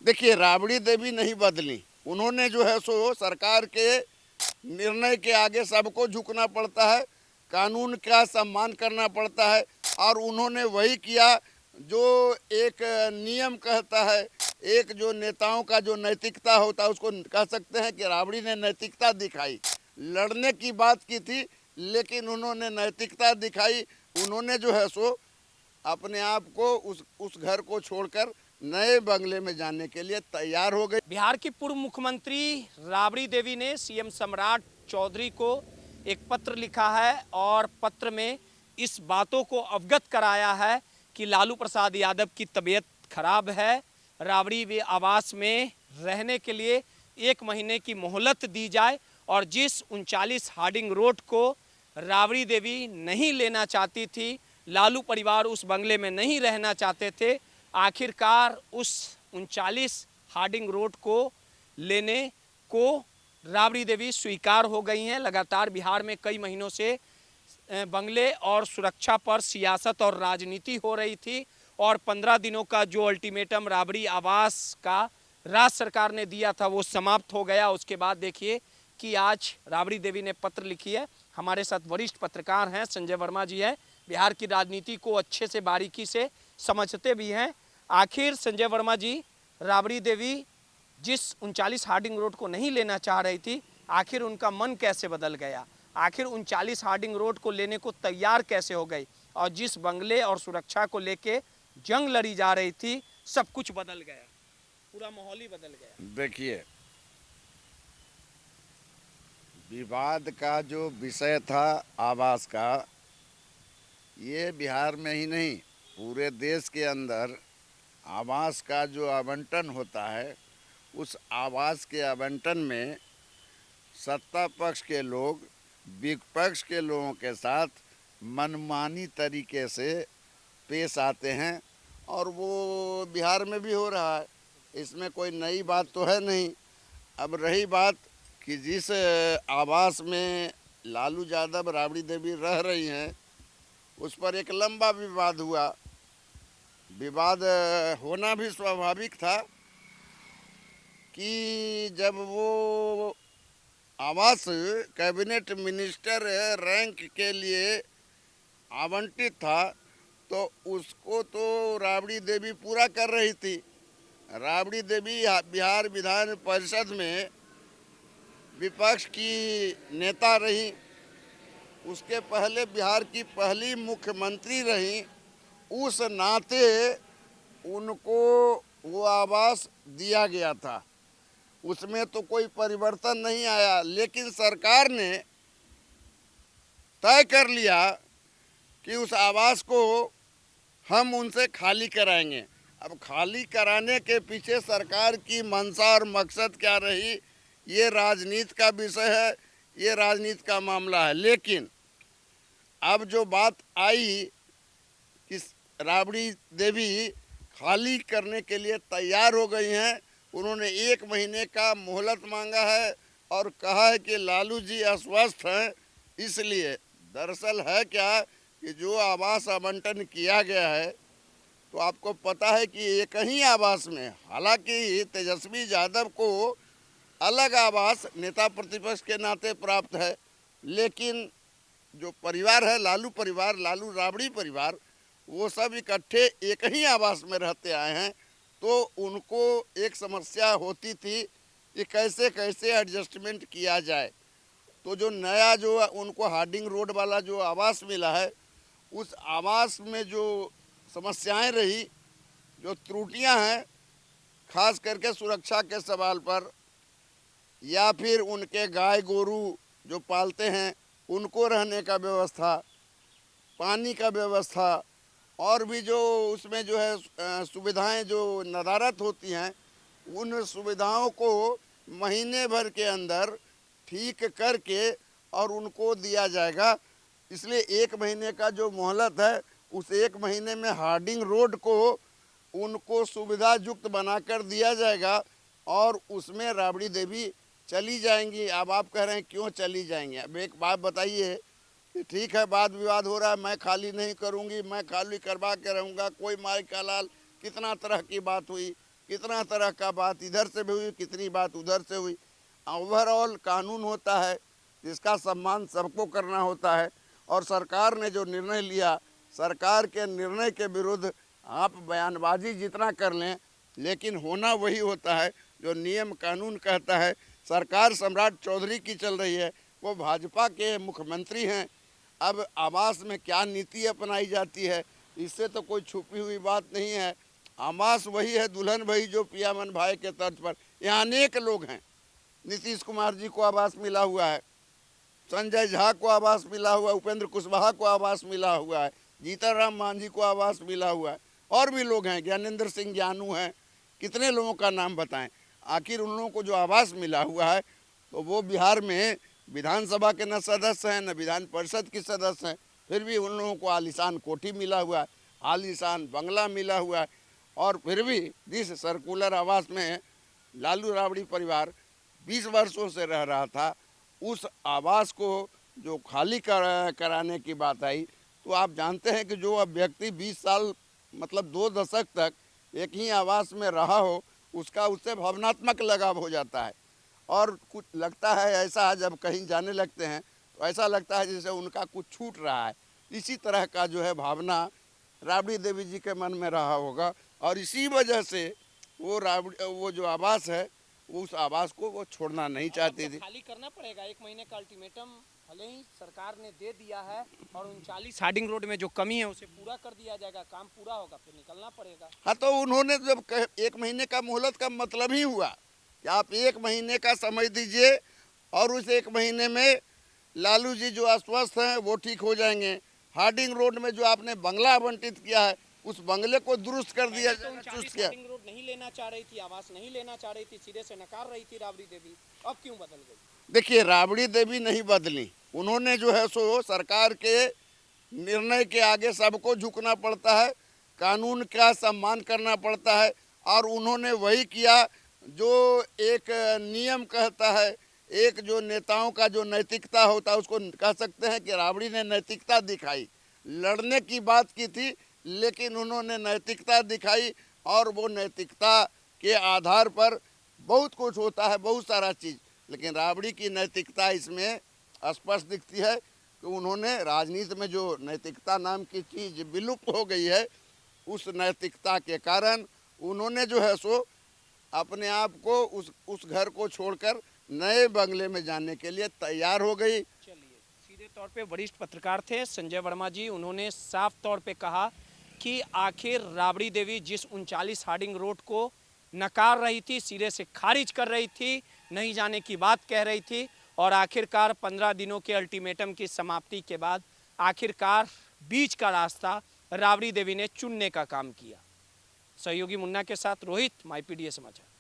देखिए, राबड़ी देवी नहीं बदली। उन्होंने जो है सो सरकार के निर्णय के आगे सबको झुकना पड़ता है, कानून का सम्मान करना पड़ता है, और उन्होंने वही किया जो एक नियम कहता है। एक जो नेताओं का जो नैतिकता होता है, उसको कह सकते हैं कि राबड़ी ने नैतिकता दिखाई। लड़ने की बात की थी, लेकिन उन्होंने नैतिकता दिखाई। उन्होंने जो है सो अपने आप को उस घर को छोड़कर नए बंगले में जाने के लिए तैयार हो गई। बिहार की पूर्व मुख्यमंत्री राबड़ी देवी ने सीएम सम्राट चौधरी को एक पत्र लिखा है और पत्र में इस बातों को अवगत कराया है कि लालू प्रसाद यादव की तबीयत खराब है, राबड़ी वे आवास में रहने के लिए 1 महीने की मोहलत दी जाए, और जिस 39 हार्डिंग रोड को राबड़ी देवी नहीं लेना चाहती थी, लालू परिवार उस बंगले में नहीं रहना चाहते थे, आखिरकार उस 39 हार्डिंग रोड को लेने को राबड़ी देवी स्वीकार हो गई हैं। लगातार बिहार में कई महीनों से बंगले और सुरक्षा पर सियासत और राजनीति हो रही थी, और 15 दिनों का जो अल्टीमेटम राबड़ी आवास का राज्य सरकार ने दिया था वो समाप्त हो गया। उसके बाद देखिए कि आज राबड़ी देवी ने पत्र लिखी है। हमारे साथ वरिष्ठ पत्रकार हैं, संजय वर्मा जी हैं, बिहार की राजनीति को अच्छे से बारीकी से समझते भी हैं। आखिर संजय वर्मा जी, राबड़ी देवी जिस 39 हार्डिंग रोड को नहीं लेना चाह रही थी, आखिर उनका मन कैसे बदल गया? आखिर 39 हार्डिंग रोड को लेने को तैयार कैसे हो गई? और जिस बंगले और सुरक्षा को लेके जंग लड़ी जा रही थी, सब कुछ बदल गया, पूरा माहौल ही बदल गया। देखिए, विवाद का जो विषय था आवास का, ये बिहार में ही नहीं पूरे देश के अंदर आवास का जो आवंटन होता है, उस आवास के आवंटन में सत्ता पक्ष के लोग विपक्ष के लोगों के साथ मनमानी तरीके से पेश आते हैं, और वो बिहार में भी हो रहा है। इसमें कोई नई बात तो है नहीं। अब रही बात कि जिस आवास में लालू यादव राबड़ी देवी रह रही हैं, उस पर एक लंबा विवाद हुआ। विवाद होना भी स्वाभाविक था कि जब वो आवास कैबिनेट मिनिस्टर रैंक के लिए आवंटित था, तो उसको तो राबड़ी देवी पूरा कर रही थी। राबड़ी देवी बिहार विधान परिषद में विपक्ष की नेता रही, उसके पहले बिहार की पहली मुख्यमंत्री रही। उस नाते उनको वो आवास दिया गया था, उसमें तो कोई परिवर्तन नहीं आया। लेकिन सरकार ने तय कर लिया कि उस आवास को हम उनसे खाली कराएंगे। अब खाली कराने के पीछे सरकार की मंशा और मकसद क्या रही, ये राजनीति का विषय है, ये राजनीति का मामला है। लेकिन अब जो बात आई कि राबड़ी देवी खाली करने के लिए तैयार हो गई हैं, उन्होंने 1 महीने का मोहलत मांगा है और कहा है कि लालू जी अस्वस्थ हैं। इसलिए दरअसल है क्या कि जो आवास आवंटन किया गया है, तो आपको पता है कि एक ही आवास में, हालांकि तेजस्वी यादव को अलग आवास नेता प्रतिपक्ष के नाते प्राप्त है, लेकिन जो परिवार है लालू परिवार, लालू राबड़ी परिवार, वो सब इकट्ठे एक ही आवास में रहते आए हैं। तो उनको एक समस्या होती थी कि कैसे कैसे एडजस्टमेंट किया जाए। तो जो नया जो उनको हार्डिंग रोड वाला जो आवास मिला है, उस आवास में जो समस्याएं रही, जो त्रुटियां हैं, खास करके सुरक्षा के सवाल पर, या फिर उनके गाय गोरू जो पालते हैं उनको रहने का व्यवस्था, पानी का व्यवस्था, और भी जो उसमें जो है सुविधाएं जो नदारत होती हैं, उन सुविधाओं को महीने भर के अंदर ठीक करके और उनको दिया जाएगा। इसलिए 1 महीने का जो मोहलत है, उस 1 महीने में हार्डिंग रोड को उनको सुविधा युक्त बनाकर दिया जाएगा, और उसमें राबड़ी देवी चली जाएंगी। अब आप कह रहे हैं क्यों चली जाएंगी? अब एक बात बताइए कि ठीक है, वाद विवाद हो रहा है, मैं खाली नहीं करूंगी, मैं खाली करवा के रहूँगा, कोई माई का लाल, कितना तरह की बात हुई। कितना तरह का बात इधर से भी हुई, कितनी बात उधर से हुई। ओवरऑल कानून होता है जिसका सम्मान सबको करना होता है, और सरकार ने जो निर्णय लिया, सरकार के निर्णय के विरुद्ध आप बयानबाजी जितना कर लें, लेकिन होना वही होता है जो नियम कानून कहता है। सरकार सम्राट चौधरी की चल रही है, वो भाजपा के मुख्यमंत्री हैं। अब आवास में क्या नीति अपनाई जाती है, इससे तो कोई छुपी हुई बात नहीं है। आवास वही है, दुल्हन वही जो पियामन भाई के तर्ज पर। यहाँ अनेक लोग हैं। नीतीश कुमार जी को आवास मिला हुआ है, संजय झा को आवास मिला हुआ है, उपेंद्र कुशवाहा को आवास मिला हुआ है, जीतन राम मांझी को आवास मिला हुआ है, और भी लोग हैं, ज्ञानेंद्र सिंह ज्ञानू हैं। कितने लोगों का नाम बताएं। आखिर उन लोगों को जो आवास मिला हुआ है, तो वो बिहार में विधानसभा के न सदस्य हैं, न विधान परिषद के सदस्य हैं, फिर भी उन लोगों को आलीशान कोठी मिला हुआ है, आलीशान बंगला मिला हुआ है। और फिर भी जिस सर्कुलर आवास में लालू राबड़ी परिवार 20 वर्षों से रह रहा था, उस आवास को जो खाली कराने की बात आई, तो आप जानते हैं कि जो अब व्यक्ति 20 साल मतलब 2 दशक तक एक ही आवास में रहा हो, उसका उससे भावनात्मक लगाव हो जाता है। और कुछ लगता है ऐसा, जब कहीं जाने लगते हैं तो ऐसा लगता है जैसे उनका कुछ छूट रहा है। इसी तरह का जो है भावना राबड़ी देवी जी के मन में रहा होगा, और इसी वजह से वो जो आवास है, उस आवास को वो छोड़ना नहीं चाहती थी। खाली करना पड़ेगा। 1 महीने का अल्टीमेटम भले ही सरकार ने दे दिया है, और 39 हार्डिंग रोड में जो कमी है उसे पूरा कर दिया जाएगा, काम पूरा होगा, फिर निकलना पड़ेगा। हाँ, तो उन्होंने जब 1 महीने का मोहलत का मतलब ही हुआ कि आप 1 महीने का समय दीजिए, और उस 1 महीने में लालू जी जो अस्वस्थ हैं वो ठीक हो जाएंगे। हार्डिंग रोड में जो आपने बंगला आवंटित किया है, उस बंगले को दुरुस्त कर दिया जाएगा। चुस्त किया। हार्डिंग रोड नहीं लेना चाह रही थी, आवास नहीं लेना चाह रही थी, सिरे से नकार रही थी राबड़ी देवी, अब क्यों बदल गई? देखिए, राबड़ी देवी नहीं बदली। उन्होंने जो है सो सरकार के निर्णय के आगे सबको झुकना पड़ता है, कानून का सम्मान करना पड़ता है, और उन्होंने वही किया जो एक नियम कहता है। एक जो नेताओं का जो नैतिकता होता है, उसको कह सकते हैं कि राबड़ी ने नैतिकता दिखाई। लड़ने की बात की थी, लेकिन उन्होंने नैतिकता दिखाई, और वो नैतिकता के आधार पर बहुत कुछ होता है, बहुत सारा चीज़। लेकिन राबड़ी की नैतिकता इसमें स्पष्ट दिखती है कि उन्होंने राजनीति में जो नैतिकता नाम की चीज़ विलुप्त हो गई है, उस नैतिकता के कारण उन्होंने जो है सो अपने आप को उस घर को छोड़कर नए बंगले में जाने के लिए तैयार हो गई। चलिए, सीधे तौर पे वरिष्ठ पत्रकार थे संजय वर्मा जी, उन्होंने साफ तौर पे कहा कि आखिर राबड़ी देवी जिस 39 हार्डिंग रोड को नकार रही थी, सिरे से खारिज कर रही थी, नहीं जाने की बात कह रही थी, और आखिरकार 15 दिनों के अल्टीमेटम की समाप्ति के बाद आखिरकार बीच का रास्ता राबड़ी देवी ने चुनने का काम किया। सहयोगी मुन्ना के साथ रोहित, माईपीडीए समाचार।